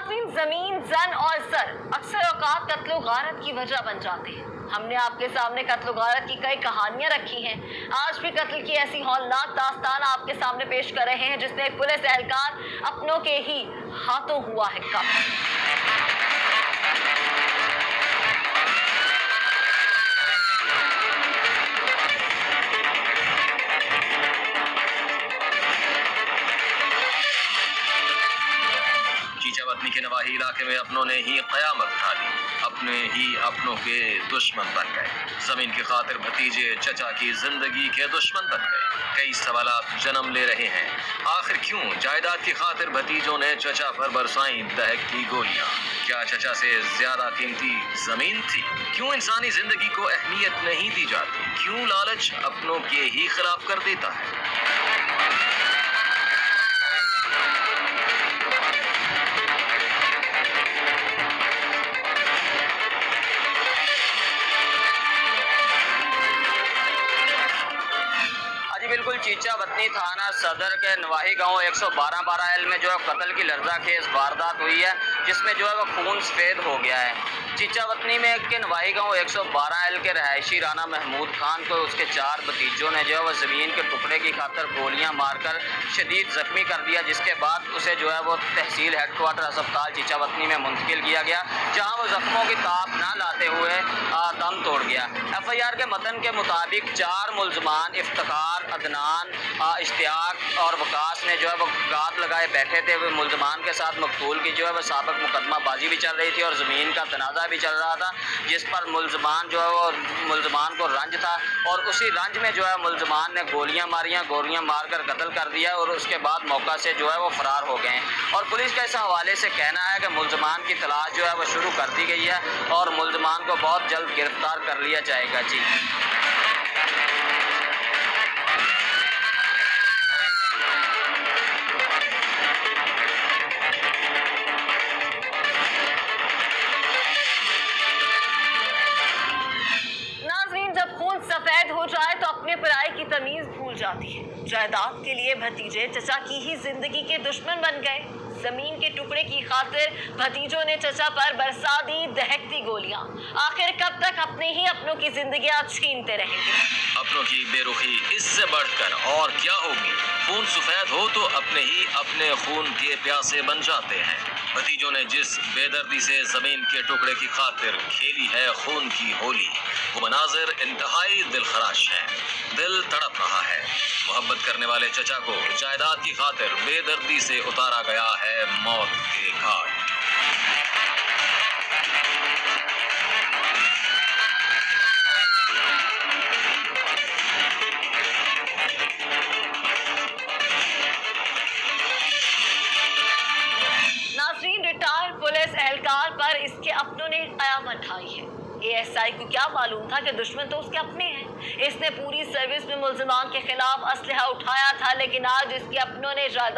नाज़रीन, जमीन, जन और सर अक्सर औकात कत्लो गारत की वजह बन जाते हैं। हमने आपके सामने कत्लो गारत की कई कहानियां रखी हैं। आज भी कत्ल की ऐसी हौलनाक दास्तान आपके सामने पेश कर रहे हैं जिसमें एक पुलिस एहलकार अपनों के ही हाथों हुआ है कत्ल। चीचावतनी के नवाही इलाके में अपनों ने ही कयामत उठा ली, अपने ही अपनों के दुश्मन बन गए। जमीन की खातिर भतीजे चचा की जिंदगी के दुश्मन बन गए। कई सवालात जन्म ले रहे हैं। आखिर क्यों जायदाद की खातिर भतीजों ने चचा पर बरसाई दहकती गोलियां? क्या चचा से ज्यादा कीमती जमीन थी? क्यों इंसानी जिंदगी को अहमियत नहीं दी जाती? क्यों लालच अपनों के ही खिलाफ कर देता है? बिल्कुल चीचावतनी थाना सदर के नवाही गांव 112-12 में जो है कत्ल की लर्ज़ाखेज़ वारदात हुई है, जिसमें जो है वो खून सफ़ेद हो गया है। चीचावतनी में के नवाही गांव 112 के रहायशी राना महमूद खान को उसके 4 भतीजों ने जो है वो ज़मीन के टुकड़े की खातर गोलियां मारकर शदीद ज़ख्मी कर दिया, जिसके बाद उसे जो है वो तहसील हेडक्वार्टर अस्पताल चीचावतनी में मुंतकिल किया गया, जहाँ वो ज़ख्मों की ताप ना लाते हुए दम तोड़ गया। FIR के मतन के मुताबिक 4 मुल्ज़मान इफ्तिखार, अदनान, इश्तियाक और वकास ने जो है वो गात लगाए बैठे थे। मुल्ज़मान के साथ मकतूल की जो है वो साबिक मुकदमा बाजी भी चल रही थी और ज़मीन का तनाज़ा भी चल रहा था, जिस पर मुल्ज़मान जो है वो मुल्ज़मान को रंज था और उसी रंज में जो है मुल्ज़मान ने गोलियां मारकर कत्ल कर दिया और उसके बाद मौका से जो है वो फ़रार हो गए। और पुलिस का इस हवाले से कहना है कि मुल्ज़मान की तलाश जो है वो शुरू कर दी गई है और मुल्ज़मान को बहुत जल्द गिरफ्तार कर लिया जाएगा। जी सफेद हो जाए तो अपने पराई की तमीज भूल जाती है। जायदाद के लिए भतीजे चचा की ही जिंदगी के दुश्मन बन गए। जमीन के टुकड़े की खातिर भतीजों ने चचा पर बरसा दी दहकती गोलियां। आखिर कब तक अपने ही अपनों की जिंदगियां छीनते रहेंगे? अपनों की बेरुखी इससे बढ़कर और क्या होगी? खून सफेद हो तो अपने ही अपने खून के प्यासे बन जाते हैं। भतीजों ने जिस बेदर्दी से जमीन के टुकड़े की खातिर खेली है खून की होली, वो मनाजिर इंतहाई दिलखराश है। दिल तड़प रहा है। मोहब्बत करने वाले चचा को जायदाद की खातिर बेदर्दी से उतारा गया है मौत के घाट। नाज़रीन, रिटायर्ड पुलिस एहलकार पर इसके अपनों ने कयामत ढाई है। ASI को क्या मालूम था कि दुश्मन तो उसके अपने हैं। इसने पूरी सर्विस में मुल्ज़िमान के खिलाफ असलहा उठाया था, लेकिन आज इसके अपनों ने जायदाद